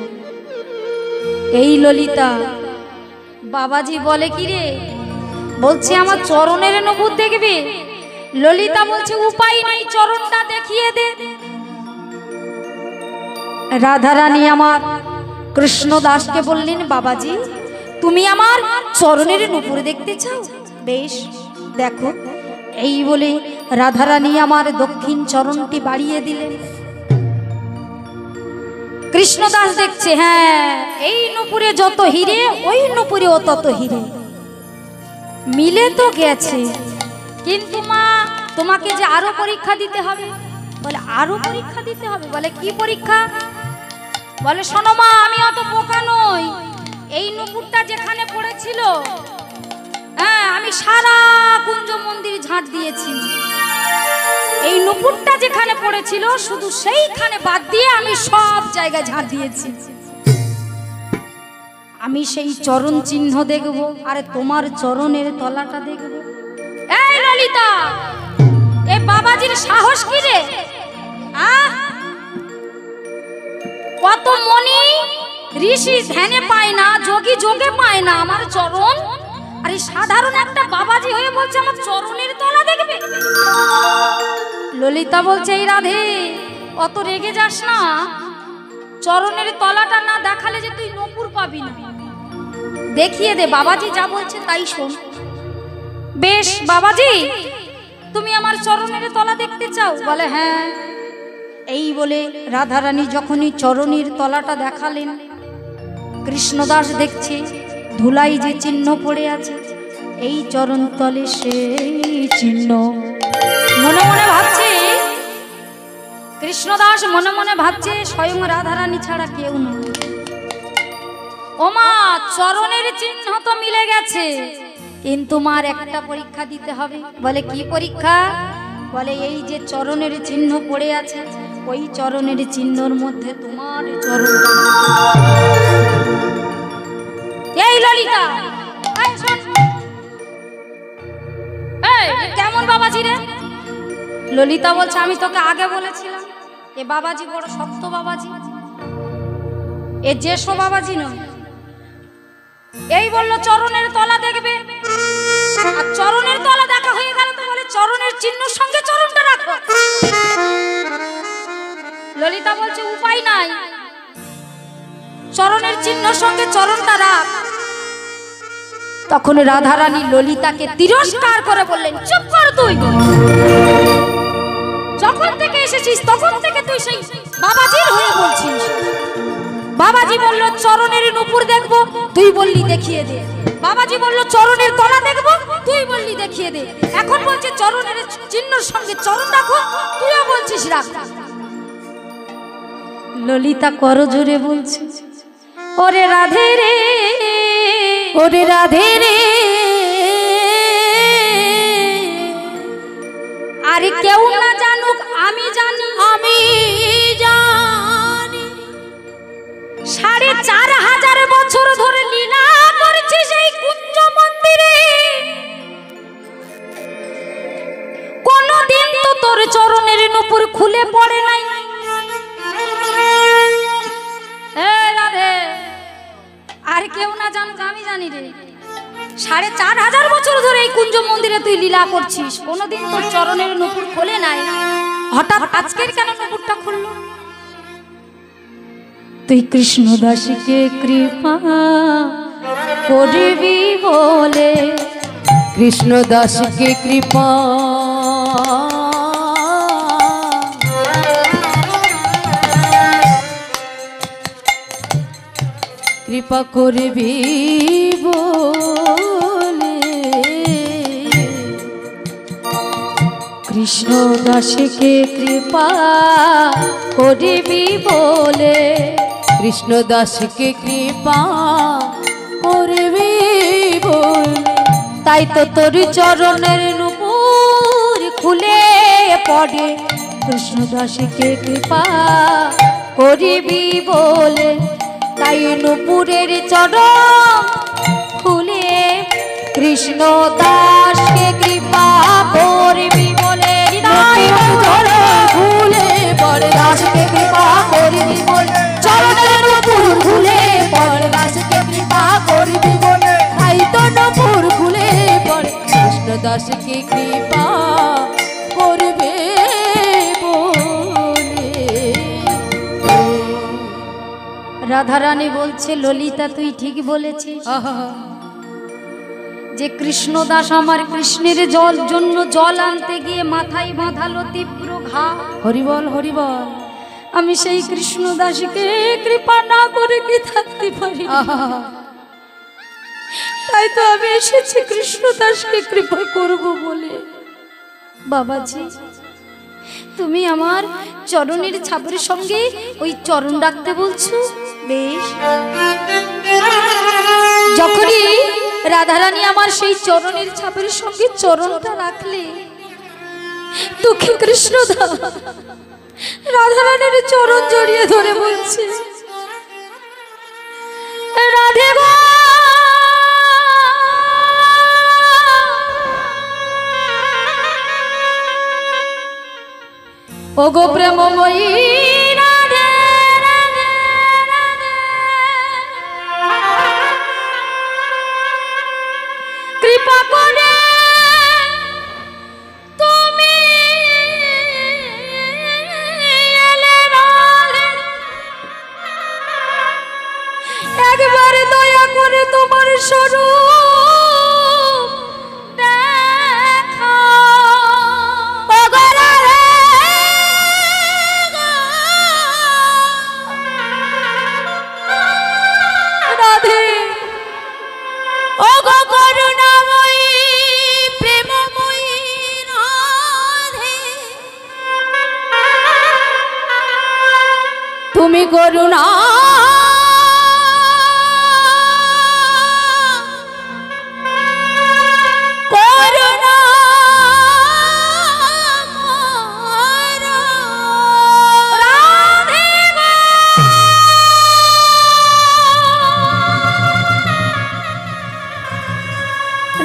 [SPEAKER 1] এই ললিতা, বাবাজি বলে কি রে? বলছে আমার চরণের নূপুর দেখবে। ললিতা বলছে উপায় নেই, চরণটা দেখিয়ে দে। রাধারানী আমার কৃষ্ণদাসকে বললেন বাবাজি তুমি আমার চরণের নূপুর দেখতে চাও? বেশ দেখো। এই বলে রাধারানী আমার দক্ষিণ চরণটি বাড়িয়ে দিলেন। কৃষ্ণদাস দেখছে, হ্যাঁ এই নূপুরে যত হিরে ওই নূপুরেও তত হিরে, মিলে তো গেছে। কিন্তু মা তোমাকে যে আরো পরীক্ষা দিতে হবে। বলে আরো পরীক্ষা দিতে হবে? বলে কি পরীক্ষা? বলে শোনো মা, আমি অত বোকা নই। এই নূপুরটা যেখানে পড়েছিল, হ্যাঁ আমি সারা কুঞ্জ মন্দির ঝাঁট দিয়েছি। এই নূপুরটা যেখানে পড়েছিল শুধু সেইখানে বাদ দিয়ে আমি সব জায়গায় ঝাঁট দিয়েছি। আমি সেই চরণ চিহ্ন দেখব, আরে তোমার চরণের তলাটা দেখব। এই ললিতা, এ বাবাজির সাহস কি রে? কত মনি ঋষি ধ্যানে পায় না, যোগী যোগে পায় না আমার চরণ, আর এই সাধারণ একটা বাবাজি হয়ে বলছে আমার চরণের তলা দেখবে। ললিতা বলছে এই রাধে অত রেগে যাস না, চরণের তলাটা না দেখালে যে তুই নূপুর পাবি না, দেখিয়ে দে। বাবাজি যা বলছে তাই শোন। বেশ বাবাজি, তুমি আমার চরণের তলা দেখতে চাও? বলে হ্যাঁ। এই বলে রাধারানী যখনই চরণের তলাটা দেখালেন, কৃষ্ণদাস দেখছে ধুলাই যে চিহ্ন পড়ে আছে, এই চরণ তলে সেই চিহ্ন। মনে মনে ভাবছে কৃষ্ণদাস, মনে মনে ভাবছে স্বয়ং রাধারানী ছাড়া কেউ নয়। ওমা চরণের চিহ্ন তো মিলে গেছে, কিন্তু মার একটা পরীক্ষা দিতে হবে। বলে কি পরীক্ষা? বলে এই যে চরণের চিহ্ন পড়ে আছে, ওই চরণের চিহ্নর মধ্যে তোমার চরণ। এই ললিতা, কেমন বাবাজি রে? ললিতা বলছে আমি তোকে আগে বলেছিলাম এ বাবাজি বড় শক্ত বাবাজি, এ যেসব বাবাজি নয়। এই বললো চরণের তলা দেখবে, আর চরণের তলা দেখা হয়ে গেল তো বলে চরণের চিহ্নের সঙ্গে চরণটা রাখো। ললিতা বলছে উপায় নাই, চরণের চিহ্নের সঙ্গে চরণটা রাখ। তখন রাধারানী ললিতাকে তিরস্কার করে বললেন চুপ কর, তুই যখন থেকে এসেছিস তখন থেকে তুই সেই বাবাজির হয়ে বলছিস। বাবাজি বলল চরণের নূপুর দেখবো, তুই বললি দেখিয়ে দে। বাবাজি বলল চরণের তলা দেখবো, তুই বললি দেখিয়ে দে। এখন বলছে চরণের চিহ্নের সঙ্গে চরণ রাখো, তুইও বলছিস রাখ। ললিতা করজোরে বলছে ওরে রাধে রে, ওরে রাধে রে, কেউ না জানুক আমি জানি,
[SPEAKER 2] আমি জানি
[SPEAKER 1] ৪,৫০০ বছর ধরে লীলা করছিস এই কুঞ্জ মন্দিরে। কোনদিন তো তোর চরণের নূপুর খুলে পড়ে নাই। রাধে, আর কেউ না জানুক আমি জানি রে, ৪,৫০০ বছর ধরে এই কুঞ্জ মন্দিরে তুই লীলা করছিস, কোনদিন তোর চরণের নূপুর খোলে নাই, হঠাৎ আজকের কেন নূপুরটা খুললো? তুই কৃষ্ণ দাসকে কৃপা করবি বলে,
[SPEAKER 2] কৃষ্ণ দাসকে কৃপা কৃপা করবি বলে,
[SPEAKER 1] কৃষ্ণ দাসকে কৃপা করবি বলে,
[SPEAKER 2] কৃষ্ণ দাসকে কৃপা করবি বলে,
[SPEAKER 1] তাই তো তোর চরণের নূপুর খুলে পড়ে, কৃষ্ণ দাসকে কৃপা করবি বলে, তাই নূপুরের চরণ খুলে কৃষ্ণ দাসকে কৃপা করবি বলে,
[SPEAKER 2] ভুলে পড়ে
[SPEAKER 1] দাসকে কৃপা করবি বলে,
[SPEAKER 2] চরণের নূপুর ভুলে পড়ে দাসকে কৃপা করবি বলে, তাই তো নূপুর ভুলে পড়ে কৃষ্ণ দাসকে কৃপা করবে বলে।
[SPEAKER 1] রাধারানী বলছে, ললিতা তুই ঠিক বলেছিস যে কৃষ্ণদাস আমার কৃষ্ণের জন্য জল আনতে গিয়ে মাথায় বাঁধালো তীব্র ঘা।
[SPEAKER 2] হরিবল হরিবল,
[SPEAKER 1] আমি সেই কৃষ্ণদাসকে কৃপা না করে কি থাকতে পারি? তাই তো আমি এসেছি কৃষ্ণদাসকে কৃপা করব বলে। বাবাজি, তুমি আমার চরণের ছাপের সঙ্গে ওই চরণ রাখতে বলছো, বেশ। যখনই রাধারানী আমার সেই চরণের ছাপের সঙ্গে চরণটা রাখলে, দুঃখী কৃষ্ণদা রাধারানীর চরণ জড়িয়ে ধরে বলছে, রাধে গো, ও গো প্রেমময়ী রাধে, রাধে, রাধে, কৃপা করে তুমি এলে রাধে, একবার দয়া করে তোমার স্বরূপ দেখা। রাধে,
[SPEAKER 2] ও গো করুণাময়ী প্রেমময়ী রাধে, তুমি করুণা করুণা
[SPEAKER 1] রাধে গো,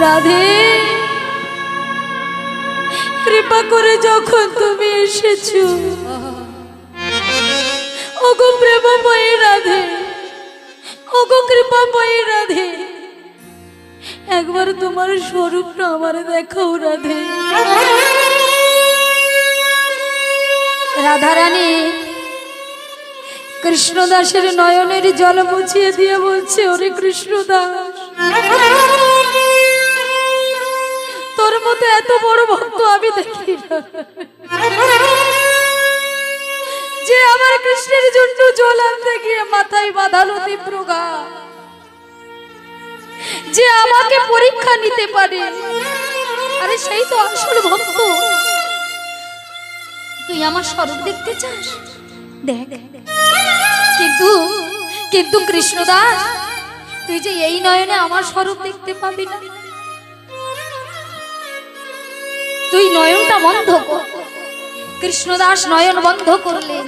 [SPEAKER 1] রাধে, কৃপা করে যখন তুমি এসেছো, ওগো প্রেমময়ী রাধে, ওগো কৃপাময়ী রাধে, একবার তোমার স্বরূপটা আমারে দেখাও রাধে। রাধারানী কৃষ্ণদাসের নয়নের জল মুছিয়ে দিয়ে বলছে, ওরে কৃষ্ণদাস, তোর মতো এত বড় ভক্ত আমি দেখি না, যে আমার কৃষ্ণের জন্য জল আনতে গিয়ে মাথায় বাঁধালো তীব্র ঘা, যে আমাকে পরীক্ষা নিতে পারে। আরে সেই তো আসল ভক্ত। তুই আমার স্বরূপ দেখতে চাস, দেখ। কিন্তু কিন্তু কৃষ্ণদাস, তুই যে এই নয়নে আমার স্বরূপ দেখতে পাবি না, তুই নয়নটা বন্ধ কর। কৃষ্ণদাস নয়ন বন্ধ করলেন।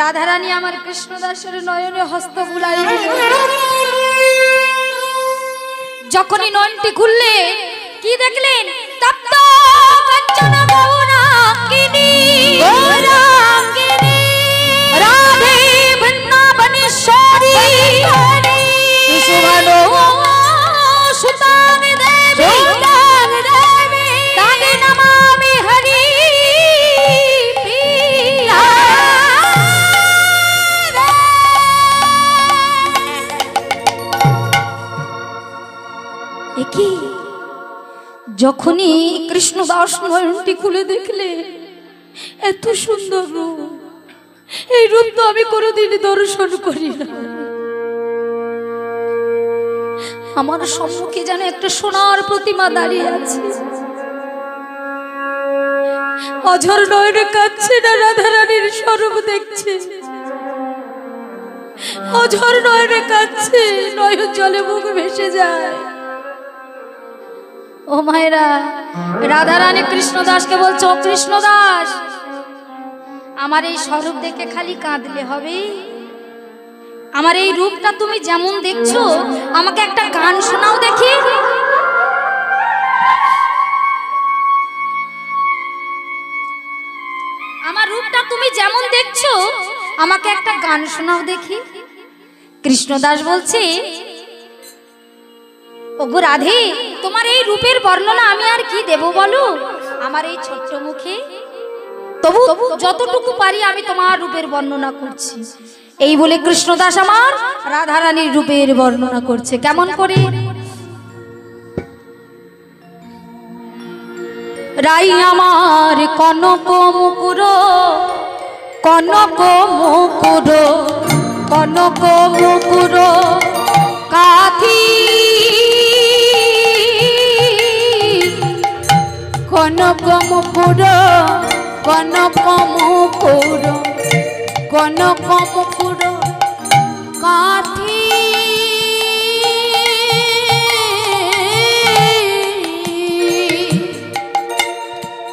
[SPEAKER 1] রাধারানী আমার কৃষ্ণদাসের নয়নে হস্ত বুলাই দিলেন। যখনই নয়নটি খুললে কি দেখলেন? তপ্ত কাঞ্চন গৌরাঙ্গিনী রাধে বৃন্দাবনেশ্বরী সুভানো সুতাং দেবী তাকে নমামি হরি প্রিয়া। একি যখনই কৃষ্ণদাস নয়নটি খুলে দেখলে এত সুন্দর রূপ, এই রূপ তো আমি কোনোদিন দর্শন করি না। আমার সম্মুখে যেন একটা সোনার প্রতিমা দাঁড়িয়ে আছে। অঝর নয়নে কাঁদছে না, রাধারানীর স্বরূপ দেখছে। অঝর নয়নে কাঁদছে, নয়ন জলে মুখ ভেসে যায়। ও মায়েরা, রাধারানী কৃষ্ণদাসকে বলছে, ও কৃষ্ণদাস, আমার এই স্বরূপ দেখে খালি কাঁদলে হবে? আমার এই রূপটা তুমি যেমন দেখছো, আমাকে একটা গান শোনাও দেখি। আমার রূপটা তুমি যেমন দেখছো, আমাকে একটা গান শোনাও দেখি। কৃষ্ণদাস বলছে, ওগো রাধে, তোমার এই রূপের বর্ণনা আমি আর কি দেব বলো আমার এই ছোট্ট মুখে? তবু যতটুকু পারি আমি তোমার রূপের বর্ণনা করছি। এই বলে কৃষ্ণদাস আমার রাধারানীর রূপের বর্ণনা করছে। কেমন করে? রাই আমার কনক মুকুর, কনক মুকুর, কনক মুকুর কাথি, কনক মুকুর, কনক মুকুর, কনক মুকুর কাথি,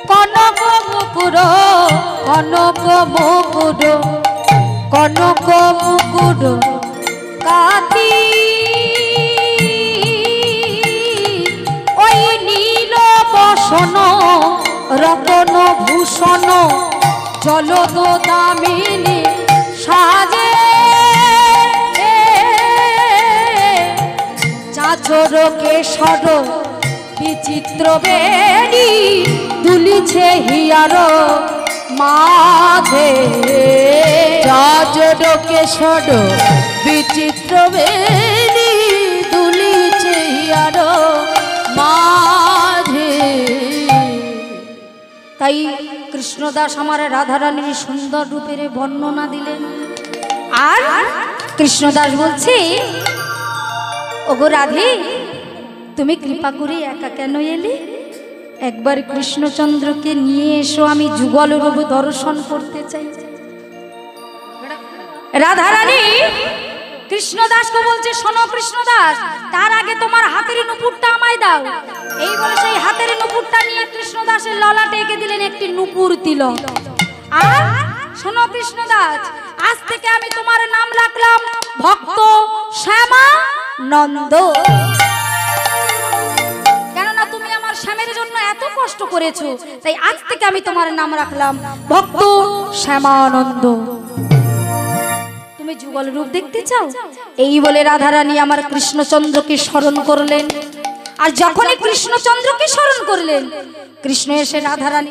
[SPEAKER 1] কনক মুকুর, কনক মুকুর, কনক মুকুর কাথি, ওই নীল বসন রতন ভূষণ জলদ দামিনী সাজে, চাচর কেশর বিচিত্র বেণী দুলিছে হিয়ার মাঝে, চাচর কেশর বিচিত্র বেণী দুলিছে হিয়ার মাঝে। তাই কৃষ্ণদাস আমার রাধারানীর সুন্দর রূপের বর্ণনা দিলেন। আর কৃষ্ণদাস বলছে, ওগো রাধে, তুমি কৃপা করে একা কেন এলে? একবার কৃষ্ণচন্দ্রকে নিয়ে এসো, আমি যুগল রূপ দর্শন করতে চাই। রাধারানী কৃষ্ণদাসকে বলছে, শোনো কৃষ্ণদাস, তার আগে তোমার হাতের নুপুরটা আমায় দাও। এই বলে সেই হাতের নুপুরটা নিয়ে কৃষ্ণদাসের ললাটে এঁকে দিলেন একটি নুপুর তিলক। আর শোনো কৃষ্ণদাস, আজ থেকে আমি তোমার নাম রাখলাম ভক্ত শ্যামানন্দ। কেননা তুমি আমার শ্যামের জন্য এত কষ্ট করেছো, তাই আজ থেকে আমি তোমার নাম রাখলাম ভক্ত শ্যামানন্দ। তুমি যুগল রূপ দেখতে চাও? এই বলে রাধারানী আমার কৃষ্ণচন্দ্রকে স্মরণ করলেন। আর যখনই কৃষ্ণচন্দ্রকে স্মরণ করলেন, কৃষ্ণ এসে রাধারানী